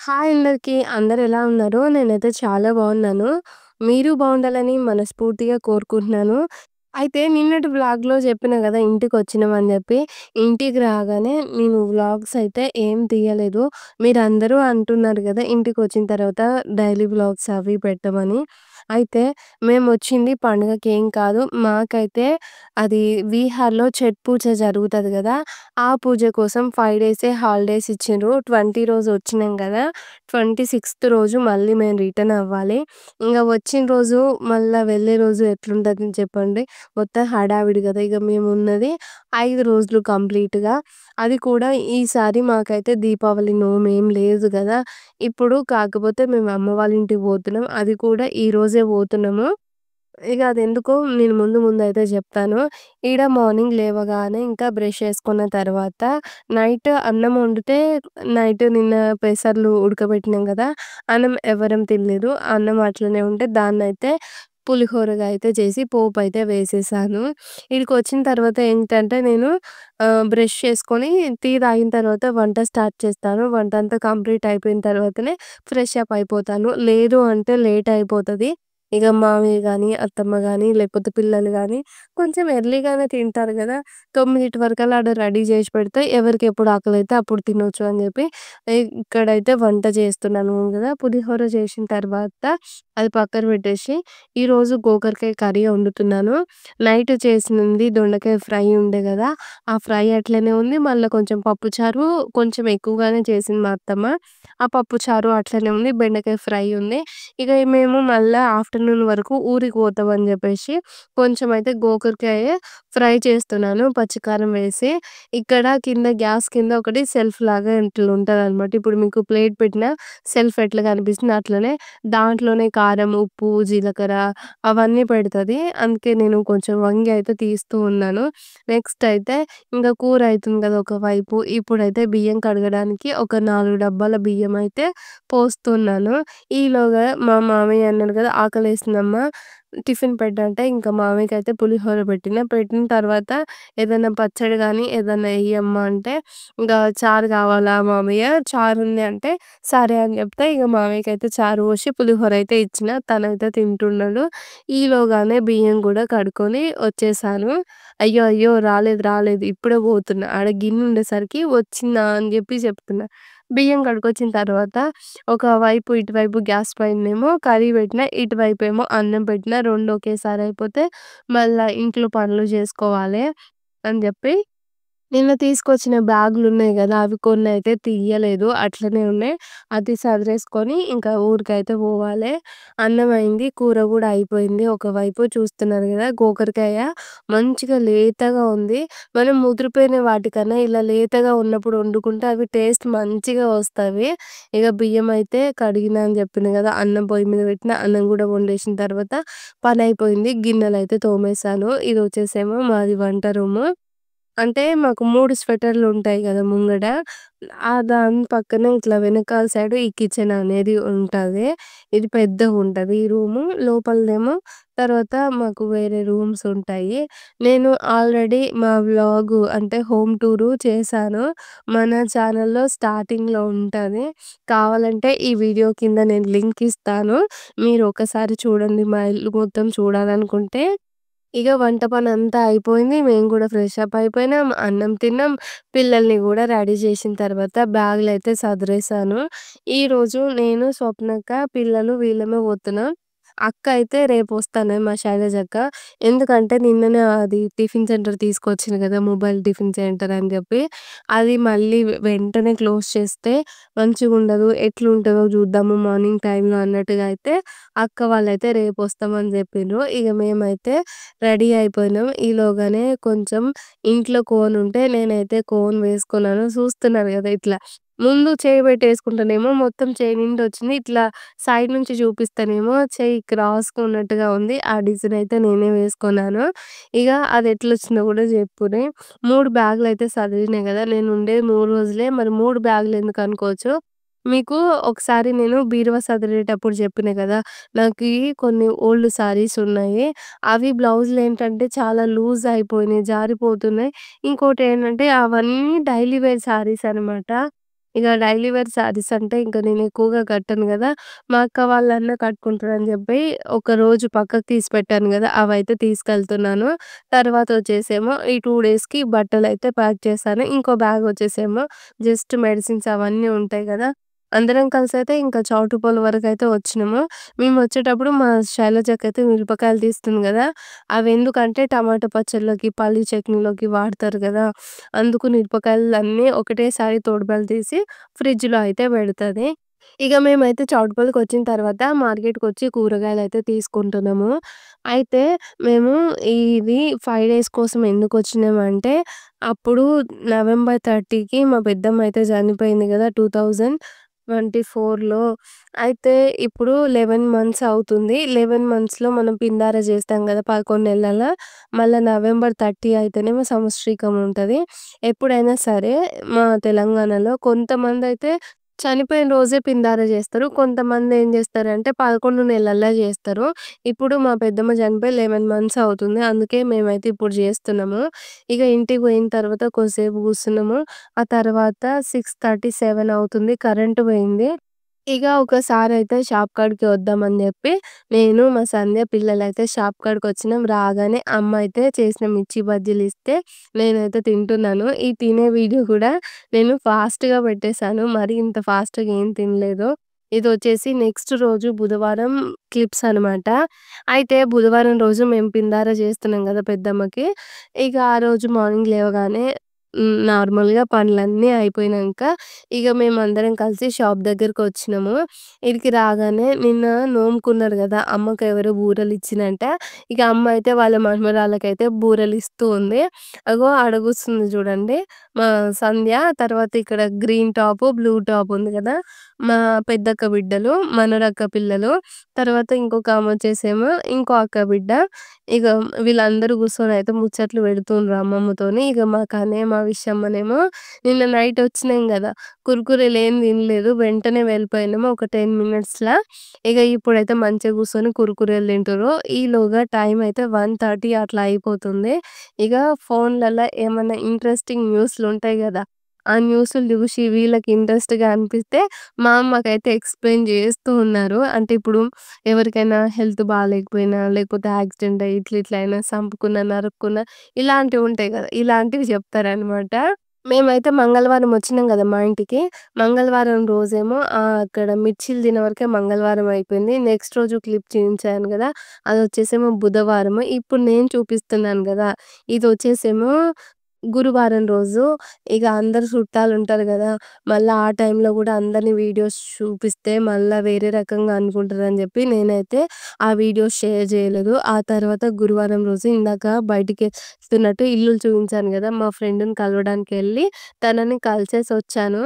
Hi అందరికీ. అందరెలా ఉన్నారు? నేనైతే చాలా బావున్నాను. మీరు బావుండాలని మనస్ఫూర్తిగా కోరుకుంటున్నాను. అయితే నిన్నటి వ్లాగ్‌లో చెప్పినా గదా! ఇంటికొచ్చినామని జెప్పి. ఇంటికి రాగానే నేను వ్లాగ్స్ అయితే ఏం తీయలేదు. మీరందరూ అంటున్నారు గదా! ఇంటికొచ్చిన తర్వాత డైలీ వ్లాగ్స్ అవి పెట్టమని. అయితే మేమొచ్చింది పండుగకేం కాదు. మాకైతే అది విహార్‌లో ఛట్ పూజ జరుగుతది గదా! ఆ పూజ కోసం 5 డేసే హాలిడేస్ ఇచ్చిండ్రు. 20 రోజు వచ్చినాం గదా! 26థ్ రోజు మళ్ళీ మేము రిటర్న్ అవ్వాలి. ఇంగ వచ్చిన రోజు మళ్ళా వెళ్ళే రోజు ఎట్లుంటది చెప్పండి? మొత్తం హడావిడి గదా! ఇగ మేమున్నది 5 రోజులు కంప్లీట్‌గా. అది కూడా ఈసారి మాకైతే దీపావళి నోమేం లేదు గదా! ఇప్పుడు కాకపోతే మేము అమ్మ వాళ్ళ ఇంటికి పోతున్నాం. అది కూడా ఈరోజే పోతున్నాము. ఇగ అదెందుకో నేను ముందైతే జెప్తాను. ఈడ మార్నింగ్ లేవగానే ఇంకా బ్రష్ చేసుకున్న తర్వాత నైట్ అన్నం వండితే నైట్ నిన్న పెసర్లు ఉడకబెట్టినాం గదా! అన్నం ఎవ్వరం తినలేదు. అన్నం అట్లనే ఉంటే దాన్నయితే పులిహోరగా అయితే చేసి పోపయితే వేసేసాను. ఈడికొచ్చిన తర్వాత ఏంటంటే నేను బ్రష్ చేసుకొని టీ తాగిన తర్వాత వంట స్టార్ట్ చేస్తాను. వంటంతా కంప్లీట్ అయిపోయిన తర్వాతనే ఫ్రెష్ అప్ అయిపోతాను. లేదు అంటే లేట్ అయిపోతది. ఇగ మామయ్య గాని, అత్తమ్మ గాని, లేకపోతే పిల్లలు గాని కొంచెం ఎర్లీగానే తింటారు గదా! 9 వరకల్లా ఆడ రెడీ జేసి పెడితే ఎవరికెప్పుడు ఆకలైతే అప్పుడు తినొచ్చు అని జెప్పి ఇక్కడైతే వంట చేస్తున్నాను గదా! పులిహోర చేసిన తర్వాత అది పక్కన పెట్టేసి ఈరోజు గోకరకాయ కర్రీ వండుతున్నాను. నైట్ చేసింది దొండకాయ ఫ్రై ఉండే గదా! ఆ ఫ్రై అట్లనే ఉంది. మళ్ళా కొంచెం పప్పుచారు కొంచెం ఎక్కువగానే చేసింది మా అత్తమ్మ. ఆ పప్పుచారు అట్లనే ఉంది. బెండకాయ ఫ్రై ఉంది. ఇక మేము మళ్ళా ఆఫ్టర్‌నూన్ వరకు ఊరికి పోతామని జెప్పేసి కొంచెమైతే గోకరకాయ ఫ్రై చేస్తున్నాను పచ్చికారం వేసి. ఇక్కడ కింద గ్యాస్ కింద ఒకటి సెల్ఫ్‌లాగా ఇట్లుంటదనమాట. ఇప్పుడు మీకు ప్లేట్ పెట్టిన సెల్ఫ్ ఎట్లా కనిపిస్తుందో అట్లనే దాంట్లోనే కారం, ఉప్పు, జీలకర్ర అవన్నీ పెడతది. అందుకే నేను కొంచెం వంగి అయితే తీస్తూ ఉన్నాను. నెక్స్ట్ అయితే ఇంక కూర అయితుంది గదా! ఒకవైపు. ఇప్పుడైతే బియ్యం కడగడానికి ఒక 4 డబ్బాల బియ్యం అయితే పోస్తున్నాను. ఈలోగా మా మామయ్య అన్నాడు కదా! "ఆకలేస్తుందమ్మా టిఫిన్ పెట్టంటే" ఇంకా మామయ్యకైతే పులిహోర పెట్టిన. పెట్టిన తర్వాత "ఏదైనా పచ్చడి గానీ, ఏదన్నా ఎయ్యమ్మా" అంటే, ఇంకా "చారు కావాలా మామయ్య? చారుంది" అంటే, సరే అని చెప్తే ఇగ మామయ్యకైతే చారు పోసి పులిహోర అయితే ఇచ్చిన. తనైతే తింటున్నాడు. ఈలోగానే బియ్యం గూడా కడుక్కొని వచ్చేసాను. అయ్యో! అయ్యో! రాలేదు ఇప్పుడే పోతున్నా. ఆడ గిన్నె ఉండేసరికి వచ్చినా అని చెప్పి చెప్తున్నా. బియ్యం కడుకొచ్చిన తర్వాత ఇటువైపు గ్యాస్ పైనేమో కర్రీ పెట్టినా, ఇటువైపేమో అన్నం పెట్టినా. 2 ఒకేసారి అయిపోతే మళ్ళా ఇంట్లో పనులు జేసుకోవాలి అని జెప్పి నిన్న తీసుకొచ్చిన బ్యాగులున్నాయి గదా! అవి కొన్నయితే తీయలేదు. అట్లనే ఉన్నాయి. అది సదిరేసుకొని ఇంకా ఊరికైతే పోవాలే. అన్నం అయింది. కూర గూడా అయిపోయింది. ఒకవైపు చూస్తున్నారు గదా! గోకరకాయ మంచిగా లేతగా ఉంది. మనం ముదిరిపోయిన వాటికన్నా ఇలా లేతగా ఉన్నప్పుడు వండుకుంటే అవి టేస్ట్ మంచిగా వస్తవి. ఇగ బియ్యం అయితే కడిగినా అని జెప్పిన గదా! అన్నం పొయ్యి మీద పెట్టిన. అన్నం గూడా వండేసిన తర్వాత పనయిపోయింది. గిన్నెలయితే తోమేసాను. ఇదొచ్చేసేమో మాది వంట రూము. అంటే మాకు 3 స్వెటర్‌లుంటాయి గదా! ముంగడ. దాని పక్కనే ఇట్లా వెనకాల సైడ్ ఈ కిచెన్ అనేది ఉంటది. ఇది పెద్దగుంటది ఈ రూము. లోపలదేమో తర్వాత మాకు వేరే రూమ్స్ ఉంటాయి. నేను ఆల్రెడీ మా వ్లాగు అంటే హోమ్ టూరు చేశాను. మన ఛానెల్‌లో స్టార్టింగ్‌లో ఉంటది. కావాలంటే ఈ వీడియో కింద నేను లింక్ ఇస్తాను. మీరు ఒకసారి చూడండి మా ఇల్లు మొత్తం చూడాలనుకుంటే. ఇగ వంట పనంతా అయిపోయింది. మేము గూడా ఫ్రెష్ అప్ అయిపోయినాం. అన్నం తిన్నాం. పిల్లల్ని గూడా రెడీ చేసిన తర్వాత బ్యాగులయితే సదిరేసాను. ఈరోజు నేను, స్వప్నక్క, పిల్లలు వీళ్ళమే పోతున్నాం. అక్క అయితే రేపొస్తన్నది మా శైలజక్క. ఎందుకంటే నిన్ననే అది టిఫిన్ సెంటర్ తీసుకొచ్చింది గదా! మొబైల్ టిఫిన్ సెంటర్ అని జెప్పి. అది మళ్ళీ వెంటనే క్లోజ్ చేస్తే మంచిగుండదు. ఎట్లుంటదో జూద్దాము మార్నింగ్ టైమ్‌లో అన్నట్టుగా అయితే అక్క వాళ్ళైతే రేపొస్తామని జెప్పిండ్రు. ఇగ మేమైతే రెడీ అయిపోయినాం. ఈలోగానే కొంచెం ఇంట్లో కోనుంటే నేనైతే కోన్ వేసుకున్నాను. చూస్తున్నారు గదా! ఇట్లా ముందు చేయి పెట్టేసుకుంటేనేమో మొత్తం చేయి నిండొచ్చింది. ఇట్లా సైడ్ నుంచి చూపిస్తేనేమో చెయ్యి క్రాస్‌గా ఉన్నట్టుగా ఉంది. ఆ డిజైన్ అయితే నేనే వేసుకున్నాను. ఇగ అదెట్లొచ్చిందో గూడా చెప్పురి. 3 బ్యాగులయితే సదిరినా గదా! నేనుండేది 3 రోజులే. మరి 3 బ్యాగులెందుకు అనుకోవచ్చు. మీకు ఒకసారి నేను బీరువా సదిరేటప్పుడు చెప్పినా గదా! నాకీ కొన్ని ఓల్డ్ శారీస్ ఉన్నాయి. అవి బ్లౌజులేంటంటే చాలా లూజ్ అయిపోయినాయి, జారిపోతున్నాయి. ఇంకోటేంటంటే అవన్నీ డైలీ వేర్ శారీస్ అనమాట. ఇగ డైలీ వేర్ శారీస్ అంటే ఇంక నేను ఎక్కువగా కట్టను గదా! మా అక్క వాళ్ళన్నా కట్టుకుంటారని జెప్పి ఒకరోజు పక్కకు తీసి పెట్టాను గదా! అవైతే తీసుకెళ్తున్నాను. తర్వాతొచ్చేసేమో ఈ 2 డేస్‌కి బట్టలైతే ప్యాక్ చేశాను. ఇంకో బ్యాగొచ్చేసేమో జస్ట్ మెడిసిన్స్ అవన్నీ ఉంటాయి గదా! అందరం కలిసైతే ఇంకా చౌటుప్పల్ వరకైతే వచ్చినాము. మేమొచ్చేటప్పుడు మా శైలజక్కయితే మిరపకాయలు తీస్తుంది గదా! అవెందుకంటే టమాటా పచ్చడిలోకి, పల్లి చట్నీలోకి వాడతారు గదా! అందుకు మిరపకాయలన్నీ ఒకటేసారి తోడుబల తీసి ఫ్రిడ్జ్‌లో అయితే పెడతది. ఇగ మేమైతే చౌటుప్పల్‌కొచ్చిన తర్వాత మార్కెట్‌కొచ్చి కూరగాయలైతే తీసుకుంటున్నాము. అయితే మేము ఇది 5 డేస్ కోసం ఎందుకొచ్చినామంటే, అప్పుడు నవంబర్ 30కి మా పెద్దమ్మ అయితే చనిపోయింది గదా! 2024లో. అయితే ఇప్పుడు 11 మంత్స్ అవుతుంది. 11 మంత్స్‌లో మనం పిండార జేస్తాం గదా! 11 నెలల. మళ్ళా నవంబర్ 30 అయితేనేమో సంవత్సరీకం ఉంటది. ఎప్పుడైనా సరే మా తెలంగాణలో కొంతమందైతే చనిపోయిన రోజే పిండార జేస్తారు. కొంతమందేం జేస్తారంటే 11 నెలల్లో జేస్తారు. ఇప్పుడు మా పెద్దమ్మ చనిపోయి 11 మంత్స్ అవుతుంది. అందుకే మేమైతే ఇప్పుడు జేస్తున్నాము. ఇగ ఇంటికి పోయిన తర్వాత కొద్దిసేపు కూర్చున్నాము. ఆ తర్వాత 6:37 అవుతుంది. కరెంట్ పోయింది. ఇగ ఒకసారయితే షాప్ కాడికి వద్దామని జెప్పి, నేను, మా సంధ్య పిల్లలైతే షాప్ కాడికొచ్చినాం. రాగానే అమ్మ అయితే చేసిన మిర్చి బజ్జీలిస్తే నేనైతే తింటున్నాను. ఈ తినే వీడియో కూడా నేను ఫాస్ట్‌గా పెట్టేసాను. మరి ఇంత ఫాస్ట్‌గా ఏం తినలేదు. ఇదొచ్చేసి నెక్స్ట్ రోజు బుధవారం క్లిప్స్ అనమాట. అయితే బుధవారం రోజు మేము పిందార చేస్తున్నాం గదా! పెద్దమ్మకి. ఇక ఆ రోజు మార్నింగ్ లేవగానే నార్మల్‌గా పనులన్నీ అయిపోయినంక ఇగ మేమందరం కలిసి షాప్ దగ్గరకొచ్చినాము. ఈడికి రాగానే నిన్న నోముకున్నారు గదా! అమ్మకెవరో బూరలిచ్చినంట. ఇక అమ్మ అయితే వాళ్ళ మనుమరాళ్ళకైతే బూరలిస్తూ ఉంది. అగో ఆడ కూర్చుంది చూడండి. మా సంధ్య. తర్వాత ఇక్కడ గ్రీన్ టాపు, బ్లూ టాప్ ఉంది గదా! మా పెద్దక్క బిడ్డలు, మనోరక్క పిల్లలు. తర్వాత ఇంకొక ఆమొచ్చేసేమో ఇంకో అక్క బిడ్డ. ఇగ వీళ్ళందరూ కూర్చొనయితే ముచ్చట్లు పెడుతుండ్రు అమ్మమ్మతోని. ఇగ మా కన్నయ్య, మా విషమ్మనేమో నిన్న నైట్ వచ్చినాం గదా! కుర్కురేలేం తినలేదు. వెంటనే వెళ్ళిపోయినాము ఒక 10 మినిట్స్‌ల. ఇగ ఇప్పుడైతే మంచిగా కూర్చొని కుర్కురేలు తింటుర్రు. ఈలోగా టైమయితే 1:30 అట్లా అయిపోతుంది. ఇగ ఫోన్‌లల్ల ఏమన్నా ఇంట్రెస్టింగ్ న్యూస్‌లుంటాయి గదా! ఆ న్యూస్‌లు జూసి వీళ్ళకి ఇంట్రెస్ట్‌గా అనిపిస్తే మా అమ్మకైతే ఎక్స్‌ప్లెయిన్ జేస్తూ ఉన్నారు. అంటే ఇప్పుడు ఎవరికైనా హెల్త్ బాలేకపోయినా, లేకపోతే యాక్సిడెంట్ అయ్యి ఇట్లా ఇట్లా అయినా సంపుకున్న, నరుక్కున్న ఇలాంటివుంటాయి గదా! ఇలాంటివి జెప్తారనమాట. మేమైతే మంగళవారం వచ్చినాం గదా! మా ఇంటికి. మంగళవారం రోజేమో అక్కడ మిర్చీలు తినే వరకే మంగళవారం అయిపోయింది. నెక్స్ట్ రోజు క్లిప్ చూయించాను గదా! అదొచ్చేసేమో బుధవారము. ఇప్పుడు నేను చూపిస్తున్నాను గదా! ఇదొచ్చేసేమో గురువారం రోజు. ఇగ అందరు చుట్టాలుంటారు గదా! మళ్ళా ఆ టైంలో గూడా అందరిని వీడియోస్ చూపిస్తే మళ్ళా వేరే రకంగా అనుకుంటారని జెప్పి నేనైతే ఆ వీడియోస్ షేర్ జేయలేదు. ఆ తర్వాత గురువారం రోజు ఇందాక బయటికెళ్తున్నట్టు ఇల్లులు చూయించాను గదా! మా ఫ్రెండ్‌ని కలవడానికెళ్ళి తనని కలిసేసొచ్చాను.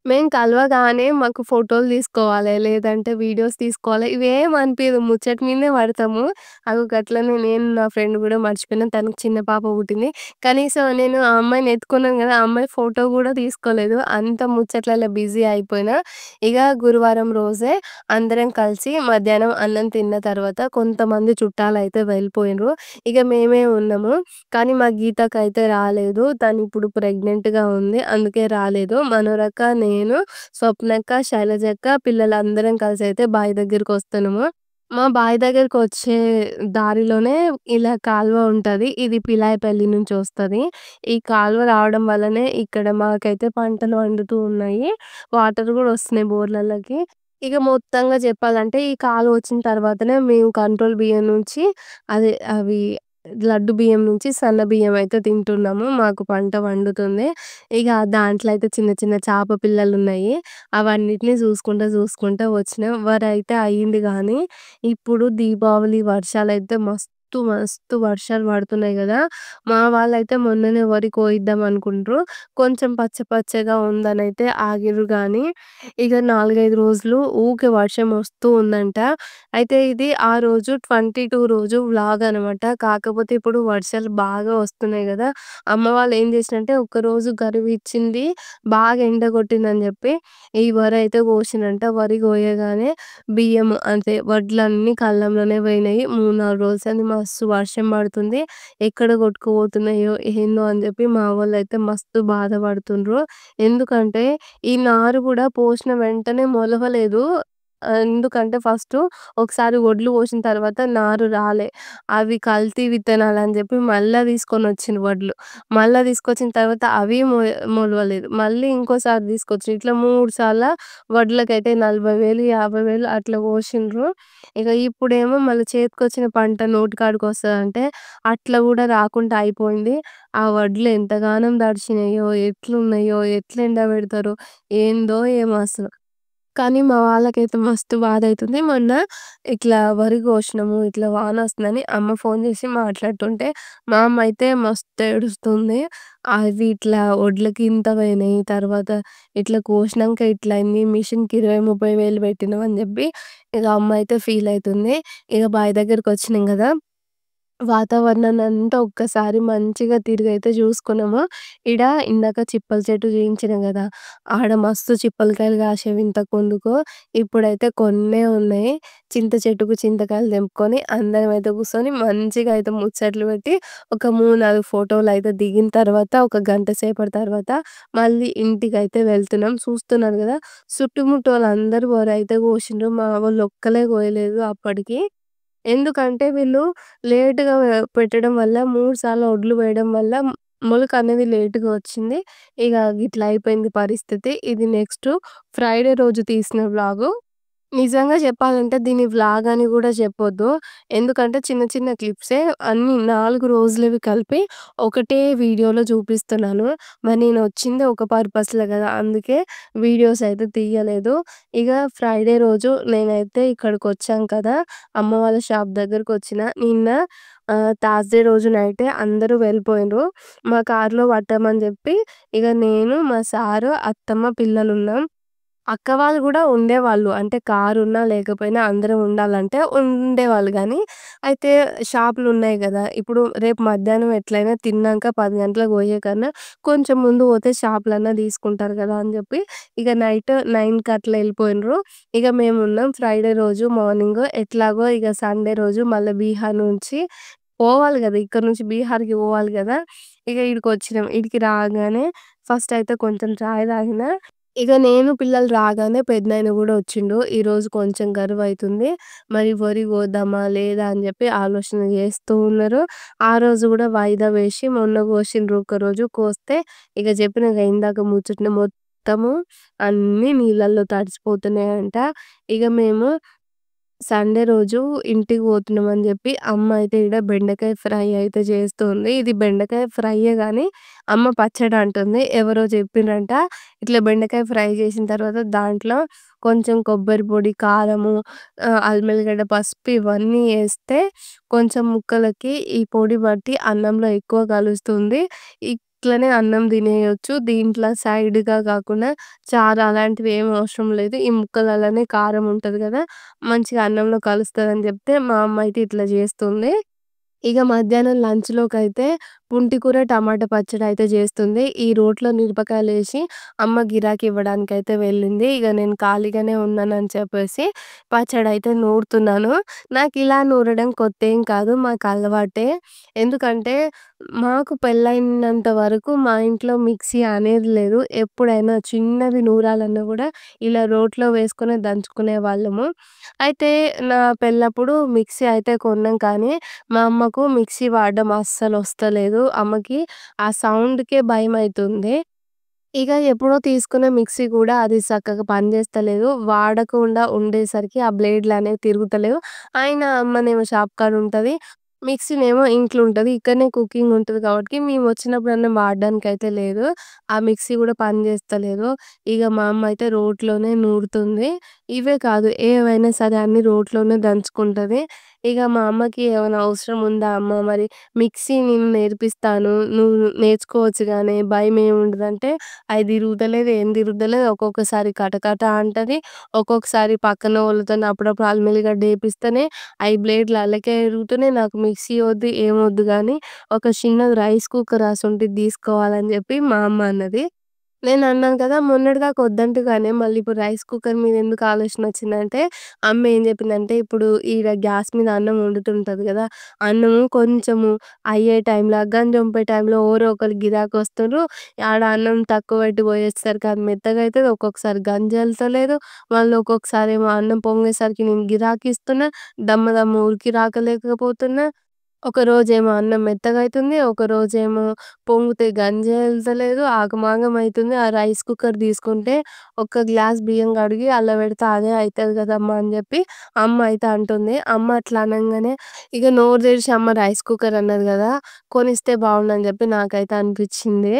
మేము కలవగానే మాకు ఫోటోలు తీసుకోవాలి. లేదంటే వీడియోస్ తీసుకోవాలి. ఇవేం అనిపియదు. ముచ్చట మీదనే పడతాము. అగో గట్లనే నేను నా ఫ్రెండ్ గూడా మర్చిపోయినా. తనకి చిన్న పాప పుట్టింది. కనీసం నేను ఆ అమ్మాయిని ఎత్తుకున్నాను గదా! ఆ అమ్మాయి ఫోటో గూడా తీసుకోలేదు. అంత ముచ్చట్లలో బిజీ అయిపోయినా. ఇగ గురువారం రోజే అందరం కలిసి మధ్యాహ్నం అన్నం తిన్న తర్వాత కొంతమంది చుట్టాలయితే వెళ్ళిపోయిండ్రు. ఇగ మేమే ఉన్నాము. కానీ మా గీతకైతే రాలేదు. తనిప్పుడు ప్రెగ్నెంట్‌గా ఉంది. అందుకే రాలేదు. మనోరక్క, నేను, స్వప్నక్క, శైలజక్క పిల్లలందరం కలిసైతే బావి దగ్గరికొస్తున్నాము. మా బావి దగ్గరికొచ్చే దారిలోనే ఇలా కాలువ ఉంటది. ఇది పిలాయిపల్లి నుంచొస్తది. ఈ కాలువ రావడం వల్లనే ఇక్కడ మాకైతే పంటలు పండుతూ ఉన్నాయి. వాటర్ గూడా వస్తున్నాయి బోర్‌లల్లకి. ఇగ మొత్తంగా చెప్పాలంటే ఈ కాలువ వచ్చిన తర్వాతనే మేము కంట్రోల్ బియ్యం నుంచి అవి లడ్డు బియ్యం నుంచి సన్న బియ్యం అయితే తింటున్నాము. మాకు పంట పండుతుంది. ఇగ దాంట్లో అయితే చిన్న చిన్న చేప పిల్లలున్నాయి. అవన్నిటిని చూసుకుంటా వచ్చినాం. వరయితే అయింది గానీ, ఇప్పుడు దీపావళి వర్షాలైతే మస్తు వర్షాలు పడుతున్నాయి గదా! మా వాళ్ళైతే మొన్ననే వరి కోయిద్దాం అనుకుండ్రు. కొంచెం పచ్చ పచ్చగా ఉందనైతే ఆగిర్రు గానీ, ఇగ 4, 5 రోజులు ఊకే వర్షం వస్తూ ఉందంట. అయితే ఇది ఆ రోజు 22 రోజు వ్లాగ్ అనమాట. కాకపోతే ఇప్పుడు వర్షాలు బాగా వస్తున్నాయి గదా! అమ్మ వాళ్ళు ఏం చేసిరంటే ఒక్కరోజు గరువిచ్చింది. బాగా ఎండ కొట్టిందని జెప్పి ఈ వరయితే కోసిరంట. వరి కోయగానే బియ్యం అంటే వడ్లన్నీ కళ్ళంలోనే పోయినాయి. 3, 4 రోజులది మా మస్తు వర్షం పడుతుంది. ఎక్కడ కొట్టుకుపోతున్నాయో ఏందో అని జెప్పి మా వోళ్ళైతే మస్తు బాధపడుతుండ్రు. ఎందుకంటే ఈ నారు గూడా పోసిన వెంటనే మొలవలేదు. ఎందుకంటే ఫస్టు ఒకసారి వడ్లు పోసిన తర్వాత నారు రాలే. అవి కల్తీ విత్తనాలని జెప్పి మళ్ళా తీసుకొనొచ్చిండ్రు వడ్లు. మళ్ళా తీసుకొచ్చిన తర్వాత అవి మొలవలేదు. మళ్ళీ ఇంకోసారి తీసుకొచ్చి ఇట్లా 3 సార్ల వడ్లకైతే 40,000, 50,000 అట్లా పోషిండ్రు. ఇగ ఇప్పుడేమో మళ్ళీ చేతికొచ్చిన పంట నోటికాడికొస్తదంటే అట్లా గూడా రాకుండా అయిపోయింది. ఆ వడ్లు ఎంతగానం తడిచినాయో, ఎట్లున్నయో, ఎట్లా ఎండబెడతారో ఏందో ఏమో అసలు. కానీ మా వాళ్ళకైతే మస్తు బాధైతుంది. మొన్న ఇట్లా వరి కోసినాము, ఇట్లా వానొస్తుందని అమ్మ ఫోను చేసి మాట్లాడుతుంటే, మా అమ్మ అయితే మస్తు ఏడుస్తుంది. అవి ఇట్లా వడ్లకి ఇంత పోయినాయి. తర్వాత ఇట్లా కోసినంక ఇట్లా అయింది. మిషన్‌కి 20, 30 వేలు పెట్టినాం అని చెప్పి ఇగ అమ్మ అయితే ఫీల్ అయితుంది. ఇగ బావి దగ్గరికొచ్చినాం గదా! వాతావరణాన్నంతా ఒక్కసారి మంచిగా తిరిగైతే జూసుకున్నాము. ఈడ ఇందాక చిప్పల చెట్టు చూయించిన గదా! ఆడ మస్తు చిప్పలకాయలు కాసేవి ఇంతకు ముందుకు. ఇప్పుడైతే కొన్నే ఉన్నాయి. చింత చెట్టుకు చింతకాయలు తెంపుకొని అందరమైతే కూర్చొని మంచిగా అయితే ముచ్చట్లు పెట్టి ఒక 3, 4 ఫోటోలయితే దిగిన తర్వాత ఒక గంట సేపటి తర్వాత మళ్ళీ ఇంటికైతే వెళ్తున్నాం. చూస్తున్నారు గదా! చుట్టుముట్టోళ్ళందరూ వరైతే కోసిండ్రు. మా వోళ్ళు ఒక్కలే కోయలేదు అప్పటికి. ఎందుకంటే వీళ్ళు లేట్‌గా పెట్టడం వల్ల 3 సార్లు వడ్లు వేయడం వల్ల మొలకనేది లేట్‌గా వచ్చింది. ఇగ గిట్లా అయిపోయింది పరిస్థితి. ఇది నెక్స్ట్ ఫ్రైడే రోజు తీసిన వ్లాగు. నిజంగా చెప్పాలంటే దీన్ని వ్లాగ్ అని గూడా చెప్పొద్దు. ఎందుకంటే చిన్న చిన్న క్లిప్సే అన్నీ 4 రోజులవి కలిపి ఒకటే వీడియోలో చూపిస్తున్నాను. మరి నేనొచ్చిందే ఒక పర్పస్‌లో గదా! అందుకే వీడియోస్ అయితే తీయలేదు. ఇగ ఫ్రైడే రోజు నేనైతే ఇక్కడికొచ్చాం కదా! అమ్మ వాళ్ళ షాప్ దగ్గరకొచ్చిన. నిన్న థర్స్‌డే రోజు నైటే అందరూ వెళ్ళిపోయిండ్రు. మా కార్‌లో పట్టామని జెప్పి ఇగ నేను, మా సారు, అత్తమ్మ, పిల్లలున్నాం. అక్క వాళ్ళు గూడా ఉండేవాళ్ళు. అంటే కారున్నా లేకపోయినా అందరం ఉండాలంటే ఉండేవాళ్ళు గానీ, అయితే షాపులున్నాయి గదా! ఇప్పుడు రేపు మధ్యాహ్నం ఎట్లైనా తిన్నాక 10 గంటలకు పోయే కన్నా కొంచెం ముందు పోతే షాపులన్నా తీసుకుంటారు గదా! అని జెప్పి ఇగ నైట్ 9కి అట్లా ఎళ్ళిపోయిండ్రు. ఇగ మేమున్నాం. ఫ్రైడే రోజు మార్నింగ్ ఎట్లాగో ఇగ సండే రోజు మళ్ళా బీహార్ నుంచి పోవాలి గదా! ఇక్కడ నుంచి బీహార్‌కి పోవాలి గదా! ఇగ ఈడికొచ్చినాం. ఈడికి రాగానే ఫస్ట్ అయితే కొంచెం చాయ్ తాగిన. ఇగ నేను పిల్లలు రాగానే పెదనాయన గూడా వచ్చిండు. ఈరోజు కొంచెం కరువయితుంది. మరి వరి కోద్దామా? లేదా? అని జెప్పి ఆలోచన జేస్తూ ఉన్నారు. ఆ రోజు గూడా వాయిదా వేసి మొన్న కోసిండ్రు ఒకరోజు. కోస్తే ఇగ జెప్పినగా ఇందాక ముచ్చటనే మొత్తము అన్నీ నీళ్ళల్లో తడిసిపోతున్నాయంట. ఇగ మేము సండే రోజు ఇంటికి పోతున్నామని జెప్పి అమ్మ అయితే ఈడ బెండకాయ ఫ్రై అయితే చేస్తుంది. ఇది బెండకాయ ఫ్రైయే గానీ అమ్మ పచ్చడంటుంది. ఎవరో చెప్పిండ్రంట ఇట్లా బెండకాయ ఫ్రై చేసిన తర్వాత దాంట్లో కొంచెం కొబ్బరి పొడి, కారము, అల్లం ఎల్లిగడ్డ, పసుపు ఇవన్నీ ఏస్తే కొంచెం ముక్కలకి ఈ పొడి పట్టి అన్నంలో ఎక్కువ కలుస్తుంది. ఇట్లనే అన్నం తినేయొచ్చు. దీంట్లో సైడ్‌గా కాకుండా చారు అలాంటివి ఏమి అవసరం లేదు. ఈ ముక్కలల్లనే కారం ఉంటది గదా! మంచిగా అన్నంలో కలుస్తదని జెప్తే మా అమ్మ అయితే ఇట్లా జేస్తుంది. ఇగ మధ్యాహ్నం లంచ్‌లోకైతే పుంటికూర, టమాటా పచ్చడయితే జేస్తుంది. ఈ రోట్లో మిరపకాయలేసి అమ్మ గిరాకీ ఇవ్వడానికైతే వెళ్ళింది. ఇగ నేను ఖాళీగానే ఉన్నానని చెప్పేసి పచ్చడయితే నూరుతున్నాను. నాకిలా నూరడం కొత్తేం కాదు. మాకలవాటే. ఎందుకంటే మాకు పెళ్లయినంత వరకు మా ఇంట్లో మిక్సీ అనేది లేదు. ఎప్పుడైనా చిన్నవి నూరాలన్నా గూడా ఇలా రోట్లో వేసుకొని దంచుకునేవాళ్ళము. అయితే నా పెళ్ళప్పుడు మిక్సీ అయితే కొన్నాం కానీ మా అమ్మకు మిక్సీ వాడడం అస్సలొస్తలేదు. అమ్మకి ఆ సౌండ్‌కే భయమైతుంది. ఇగ ఎప్పుడో తీసుకున్న మిక్సీ గూడా అది సక్కగా పనిజేస్తలేదు. వాడకుండా ఉండేసరికి ఆ బ్లేడ్‌లనేవి తిరుగుతలేవు. అయినా అమ్మనేమో షాప్ కాడుంటది. మిక్సీనేమో ఇంట్లో ఉంటది. ఇక్కడనే కుకింగ్ ఉంటది కాబట్టి మేమొచ్చినప్పుడన్నా వాడడానికైతే లేదు. ఆ మిక్సీ గూడా పనిజేస్తలేదు. ఇగ మా అమ్మ అయితే రోట్లోనే నూరుతుంది. ఇవే కాదు ఏవైనా సరే అన్నీ రోట్లోనే దంచుకుంటది. ఇగ మా అమ్మకి ఏమైనా అవసరం ఉందా అమ్మ మరి మిక్సీ నేను నేర్పిస్తాను. నువ్వు నేర్చుకోవచ్చు గానీ భయమేముండదంటే అయి తిరుగుతలేదు, ఏం తిరుగుతలేదు. ఒక్కొక్కసారి కటకట అంటది. ఒక్కొక్కసారి పక్కన వాళ్ళతోని అప్పుడప్పుడు అల్లం ఎల్లిగడ్డ ఏపిస్తేనే అయి బ్లేడ్‌లు అల్లకే ఇరుగుతున్నాయి. నాకు మిక్సీ వద్దు, ఏమొద్దు గానీ ఒక చిన్నది రైస్ కుక్కర్ అసొంటిది తీసుకోవాలని జెప్పి మా అమ్మ అన్నది. నేనన్నాను కదా! మొన్నటిదాకా వద్దంటగానే మళ్ళీ ఇప్పుడు రైస్ కుక్కర్ మీద ఎందుకు ఆలోచనొచ్చిందంటే, అమ్మ ఏం జెప్పిందంటే, ఇప్పుడు ఈడ గ్యాస్ మీద అన్నం వండుతుంటది గదా! అన్నము కొంచెము అయ్యే టైంలో, గంజొంపే టైంలో ఎవరో ఒకళ్ళు గిరాకొస్తుండ్రు. ఆడ అన్నం తక్కువ పెట్టి పోయేసరికి అది మెత్తగయితది. ఒక్కొక్కసారి గంజెళ్తలేదు. మళ్ళీ ఒక్కొక్కసారేమో అన్నం పొంగేసరికి నేను గిరాకిస్తున్నా. దమ్మ దమ్మ ఉడికి రాకలేకపోతున్నా. ఒకరోజేమో అన్నం మెత్తగయితుంది. ఒకరోజేమో పొంగితే గంజి ఎళ్తలేదు. ఆగమాగం అయితుంది. ఆ రైస్ కుక్కర్ తీసుకుంటే ఒక్క గ్లాస్ బియ్యం కడిగి అల్ల పెడితే అదే అయితది కదమ్మా! అని జెప్పి అమ్మ అయితే అంటుంది. అమ్మ అట్లా అనంగానే ఇగ నోరు తెరిచి అమ్మ రైస్ కుక్కర్ అన్నది గదా! కొనిస్తే బావుండని జెప్పి నాకైతే అనిపిచ్చింది.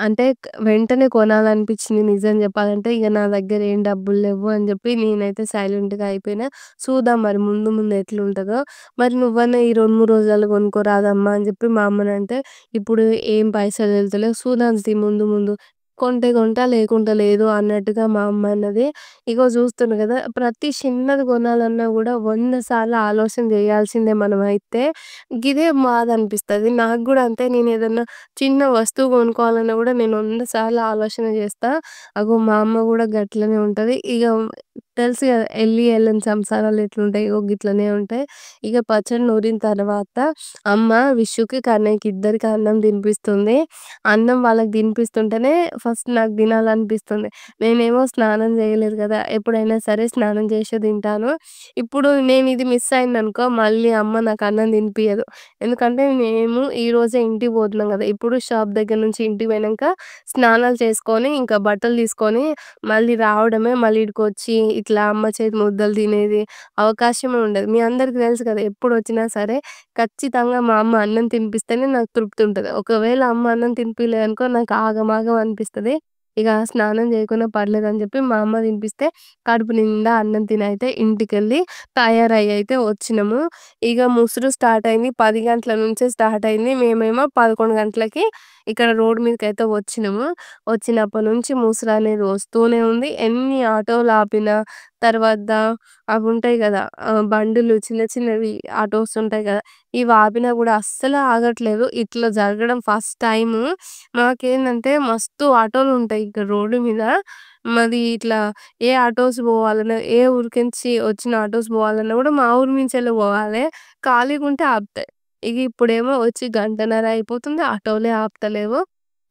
అంటే వెంటనే కొనాలనిపిచ్చింది నిజం జెప్పాలంటే. ఇగ నా దగ్గర ఏం డబ్బులు లెవ్వు అని జెప్పి నేనైతే సైలెంట్‌గా అయిపోయినా. చూద్దాం మరి ముందు ముందు ఎట్లుంటదో. మరి నువ్వన్నా ఈ 2, 3 రోజులలో కొనుక్కోరాదమ్మా అని జెప్పి మా అమ్మనంటే, ఇప్పుడు ఏం పైసలు ఎళ్తలేవు. సూదాం తీ ముందు ముందు. కొంటే కొంటా లేకుంటే లేదు అన్నట్టుగా మా అమ్మ అన్నది. ఇగో జూస్తుర్రు గదా! ప్రతి చిన్నది కొనాలన్నా గూడా 100 సార్లు ఆలోచన జేయాల్సిందే మనమైతే. గిదే బాధ అనిపిస్తది. నాకు గూడా అంతే నేనేదన్నా చిన్న వస్తువు కొనుక్కోవాలన్నా గూడా నేను 100 సార్లు ఆలోచన జేస్తా. అగో మా అమ్మ గూడా గట్లనే ఉంటది. ఇగ తెలుసు గదా! ఎళ్లి ఎళ్ళని సంసారాలు ఎట్లుంటాయో గిట్లనే ఉంటాయి. ఇగ పచ్చడి నూరిన తర్వాత అమ్మ విష్షుకి, కన్నయ్యకి ఇద్దరికి అన్నం తినిపిస్తుంది. అన్నం వాళ్ళకి తినిపిస్తుంటేనే ఫస్ట్ నాకు తినాలనిపిస్తుంది. నేనేమో స్నానం జేయలేదు గదా! ఎప్పుడైనా సరే స్నానం జేసే తింటాను. ఇప్పుడు నేనిది మిస్ అయిందనుకో మళ్ళీ అమ్మ నాకు అన్నం తినిపియదు. ఎందుకంటే మేము ఈరోజే ఇంటికి పోతున్నాం గదా! ఇప్పుడు షాప్ దగ్గర నుంచి ఇంటికి పోయినంక స్నానాలు చేసుకొని, ఇంకా బట్టలు తీసుకొని మళ్ళీ రావడమే. మళ్ళీ ఈడికొచ్చి ఇట్లా అమ్మ చేతి ముద్దలు తినేది అవకాశమే ఉండదు. మీ అందరికి తెలుసు కదా! ఎప్పుడొచ్చినా సరే ఖచ్చితంగా మా అమ్మ అన్నం తినిపిస్తేనే నాకు తృప్తి ఉంటది. ఒకవేళ అమ్మ అన్నం తినిపియలేదనుకో నాకు ఆగమాగం అనిపిస్తది. ఇగ స్నానం చేయకున్నా పర్లేదని చెప్పి మా అమ్మ తినిపిస్తే కడుపు నిండా అన్నం తినైతే ఇంటికెళ్ళి తయారయ్యి అయితే వచ్చినము. ఇగ ముసురు స్టార్ట్ అయింది. 10 గంటల నుంచే స్టార్ట్ అయింది. మేమేమో 11 గంటలకి ఇక్కడ రోడ్ మీదకైతే వచ్చినము. వచ్చినప్పటి నుంచి ముసురనేది వస్తూనే ఉంది. ఎన్ని ఆటోలు ఆపినా తర్వాత అవుంటాయి గదా! బండులు చిన్న చిన్నవి ఆటోస్ ఉంటాయి గదా! ఇవి ఆపినా గూడా అస్సలు ఆగట్లేదు. ఇట్లా జరగడం ఫస్ట్ టైము. మాకేందంటే మస్తు ఆటోలుంటాయి ఇక్కడ రోడ్డు మీద. మాది ఇట్లా ఏ ఆటోస్ పోవాలన్నా, ఏ ఊరికించి వచ్చిన ఆటోస్ పోవాలన్నా గూడా మా ఊరు మించెల్లి పోవాలే. ఖాళీగుంటే ఆపుతాయి. ఇగ ఇప్పుడేమో వచ్చి గంటన్నర అయిపోతుంది. ఆటోలే ఆపుతలేవు.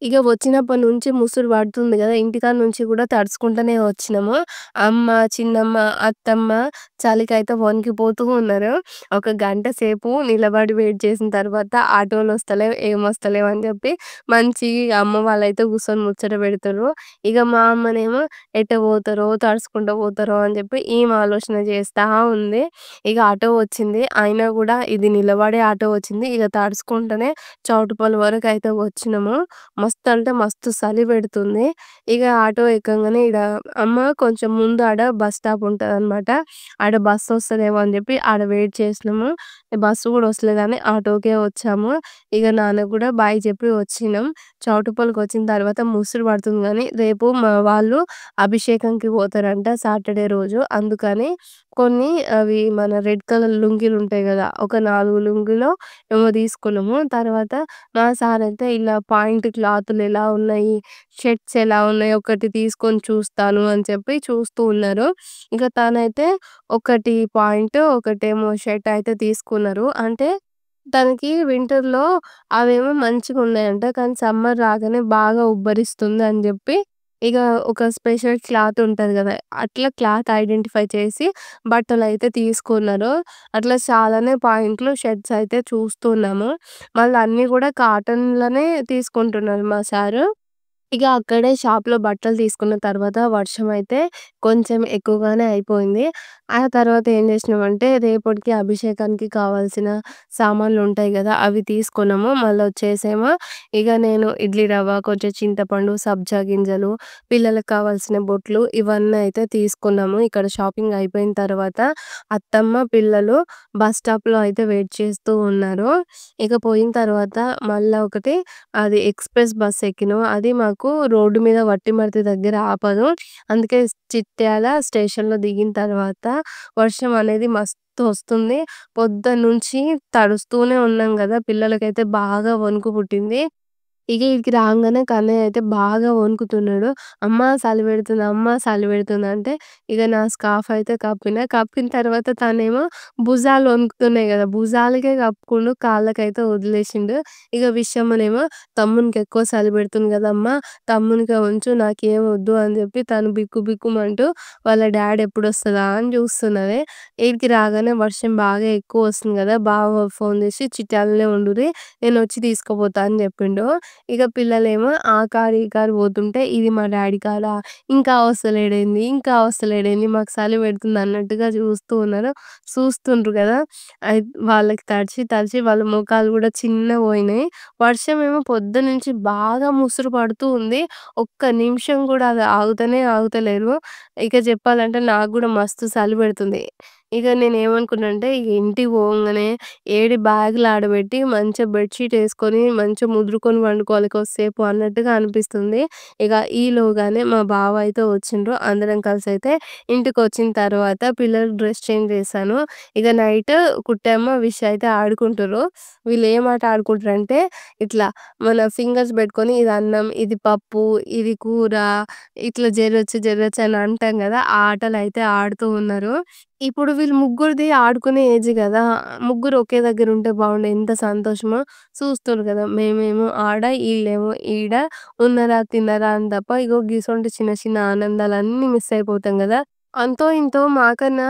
ఇగ వచ్చినప్పటి నుంచి ముసురు పడుతుంది గదా! ఇంటికాడ నుంచి గూడా తడుసుకుంటనే వచ్చినము. అమ్మ, చిన్నమ్మ, అత్తమ్మ చలికైతే వణికిపోతూ ఉన్నారు. ఒక గంట సేపు నిలబడి వెయిట్ చేసిన తర్వాత ఆటోలొస్తలేవు, ఏమొస్తలేవు అని జెప్పి మంచిగా అమ్మ వాళ్ళైతే కూర్చొని ముచ్చట పెడుతుర్రు. ఇగ మా అమ్మనేమో ఎటు పోతారో, తడుసుకుంటూ పోతారో అని జెప్పి ఈమె ఆలోచన చేస్తా ఉంది. ఇగ ఆటో వచ్చింది. అయినా గూడా ఇది నిలబడే ఆటో వచ్చింది. ఇగ తడుసుకుంటనే చౌటుపల్లి వరకైతే వచ్చినము. మస్తు అంటే మస్తు చలి పెడుతుంది. ఇగ ఆటో ఎక్కంగానే ఈడ అమ్మ కొంచెం ముందు ఆడ బస్ స్టాప్ ఉంటదనమాట. ఆడ బస్సొస్తదేమో అని జెప్పి ఆడ వెయిట్ చేసినాము. బస్సు గూడా వస్తలేదని ఆటోకే వచ్చాము. ఇగ నాన్నకి గూడా బాయ్ చెప్పి వచ్చినాం. చౌటుప్పల్‌కొచ్చిన తర్వాత ముసురు పడుతుంది గానీ, రేపు మా వాళ్ళు అభిషేకంకి పోతారంట సాటర్‌డే రోజు. అందుకని కొన్ని అవి మన రెడ్ కలర్ లుంగీలుంటాయి గదా! ఒక 4 లుంగీలో ఏమో తీసుకున్నాము. తర్వాత మా సారయితే ఇలా పాయింట్ క్లాతులు ఎలా ఉన్నాయి, షర్ట్స్ ఎలా ఉన్నాయి, ఒకటి తీసుకొని చూస్తాను అని చెప్పి చూస్తూ ఉన్నారు. ఇంక తనైతే ఒకటి పాయింట్, ఒకటేమో షర్ట్ అయితే తీసుకున్నారు. అంటే తనకి వింటర్‌లో అవేమో మంచిగున్నాయంట. కానీ సమ్మర్ రాగానే బాగా ఉబ్బరిస్తుంది అని జెప్పి, ఇగ ఒక స్పెషల్ క్లాత్ ఉంటది గదా! అట్లా క్లాత్ ఐడెంటిఫై చేసి బట్టలైతే తీసుకున్నారు. అట్లా చాలానే పాయింట్లు, షర్ట్స్ అయితే చూస్తున్నాము. మళ్ళీ అన్నీ గూడా కాటన్‌లనే తీసుకుంటున్నారు మా సారు. ఇగ అక్కడే షాప్‌లో బట్టలు తీసుకున్న తర్వాత వర్షమైతే కొంచెం ఎక్కువగానే అయిపోయింది. ఆ తర్వాత ఏం చేసినామంటే రేపటికి అభిషేకానికి కావాల్సిన సామాన్లుంటాయి గదా! అవి తీసుకున్నాము. మళ్ళొచ్చేసేమో ఇగ నేను ఇడ్లీ రవ్వ, కొంచెం చింతపండు, సబ్జా గింజలు, పిల్లలకి కావాల్సిన బొట్లు ఇవన్నీ అయితే తీసుకున్నాము. ఇక్కడ షాపింగ్ అయిపోయిన తర్వాత అత్తమ్మ, పిల్లలు బస్ స్టాప్‌లో అయితే వెయిట్ చేస్తూ ఉన్నారు. ఇక పోయిన తర్వాత మళ్ళా ఒకటి అది ఎక్స్‌ప్రెస్ బస్ ఎక్కినాం. అది మాకు రోడ్డు మీద వట్టిమడత దగ్గర ఆపదు. అందుకే చిట్యాల స్టేషన్‌లో దిగిన తర్వాత వర్షం అనేది మస్తు వస్తుంది. పొద్దున్నుంచి తడుస్తూనే ఉన్నాం గదా! పిల్లలకైతే బాగా వణుకు పుట్టింది. ఇగ ఈడికి రాంగానే కన్నయ్య అయితే బాగా వణుకుతున్నాడు. "అమ్మ సలి పెడుతుంది, అమ్మ సలి పెడుతుంది" అంటే ఇగ నా స్కార్ఫ్ అయితే కప్పిన. కప్పిన తర్వాత తనేమో భుజాలు వణుకుతున్నాయి గదా! భుజాలకే కప్పుకుండు కాళ్ళకైతే వదిలేసిండు. ఇగ విషమనేమో "తమ్మునికి ఎక్కువ సలి పెడుతుంది కదమ్మా! తమ్మునికే ఉంచు నాకేం వద్దు" అని చెప్పి తను బిక్కు బిక్కుమంటూ వాళ్ళ డ్యాడీ ఎప్పుడొస్తదా అని చూస్తున్నది. ఈడికి రాగానే వర్షం బాగా ఎక్కువ వస్తుంది గదా! బావ ఫోన్ చేసి "చిట్టి అల్లనే ఉండుర్రి నేనొచ్చి తీసుకుపోతా" అని చెప్పిండు. ఇక పిల్లలేమో ఆ కారు, ఈ కారు పోతుంటే ఇది మా డ్యాడీ కారా? ఇంకా వస్తలేడేంది? ఇంకా వస్తలేడేంది? మాకు చలి పెడుతుంది అన్నట్టుగా చూస్తూ ఉన్నారు. చూస్తుండ్రు గదా! వాళ్ళకి తడిచి, తడిచి వాళ్ళ మొఖాలు గూడా చిన్నగా పోయినాయి. వర్షమేమో పొద్దునుంచి బాగా ముసురు పడుతూ ఉంది. ఒక్క నిమిషం గూడా అది ఆగుతలేదు. ఇక చెప్పాలంటే నాకు గూడా మస్తు చలి పెడుతుంది. ఇక నేనేమనుకున్నా అంటే ఇగ ఇంటికి పోంగానే ఏడి బ్యాగులు ఆడబెట్టి మంచిగా బెడ్‌షీట్ ఏసుకొని మంచిగా ముద్రుకొని పండుకోవాలి కొద్దిసేపు అన్నట్టుగా అనిపిస్తుంది. ఇగ ఈలోగానే మా బావ అయితే వచ్చిండ్రు. అందరం కలిసైతే ఇంటికొచ్చిన తర్వాత పిల్లలకి డ్రెస్ చేంజ్ చేశాను. ఇగ నైట్ కుట్టమ్మ, విష్ అయితే ఆడుకుంటుర్రు. వీళ్ళు ఏం ఆట ఆడుకుంటారంటే ఇట్లా మన ఫింగర్స్ పెట్టుకొని ఇది అన్నం, ఇది పప్పు, ఇది కూర ఇట్లా జరొచ్చు, జరొచ్చు అని అంటాం గదా! ఆ ఆటలైతే ఆడుతూ ఉన్నారు. ఇప్పుడు వీళ్ళు ముగ్గురిది ఆడుకునే ఏజ్ గదా! ముగ్గురు ఒకే దగ్గర ఉంటే బావుండు. ఎంత సంతోషమో చూస్తుర్రు గదా! మేమేమో ఆడ, ఈళ్ళేమో ఈడ ఉన్నరా, తిన్నరా అని తప్ప ఇగో గిసొంటి చిన్న చిన్న ఆనందాలన్నీ మిస్ అయిపోతాం గదా! అంతో ఇంతో మాకన్నా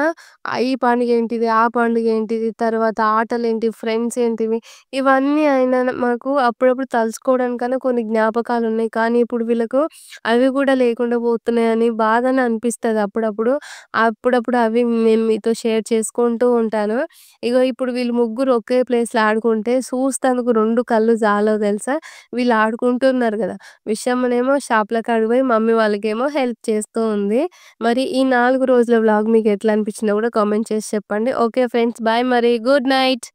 ఈ పండుగేంటిది, ఆ పండుగేంటిది, తర్వాత ఆటలేంటి, ఫ్రెండ్స్ ఏంటివి, ఇవన్నీ అయినా మాకు అప్పుడప్పుడు తలుచుకోవడానికన్నా కొన్ని జ్ఞాపకాలున్నాయి. కానీ ఇప్పుడు వీళ్ళకు అవి గూడా లేకుండా పోతున్నాయని బాధని అనిపిస్తది అప్పుడప్పుడు. అప్పుడప్పుడు అవి నేను మీతో షేర్ చేసుకుంటూ ఉంటాను. ఇగో ఇప్పుడు వీళ్ళు ముగ్గురు ఒకే ప్లేస్‌లో ఆడుకుంటే చూస్తానికి 2 కళ్ళు జాలవు తెలుసా! వీళ్ళు ఆడుకుంటున్నారు గదా! విషమ్మనేమో షాపుల కాడికి పోయి మమ్మీ వాళ్ళకేమో హెల్ప్ చేస్తూ ఉంది. మరి ఈ 4 రోజుల వ్లాగ్ మీకు ఎట్లా అనిపించిందో గూడా కామెంట్ చేసి చెప్పండి. ఓకే ఫ్రెండ్స్ బాయ్ మరి. Good night.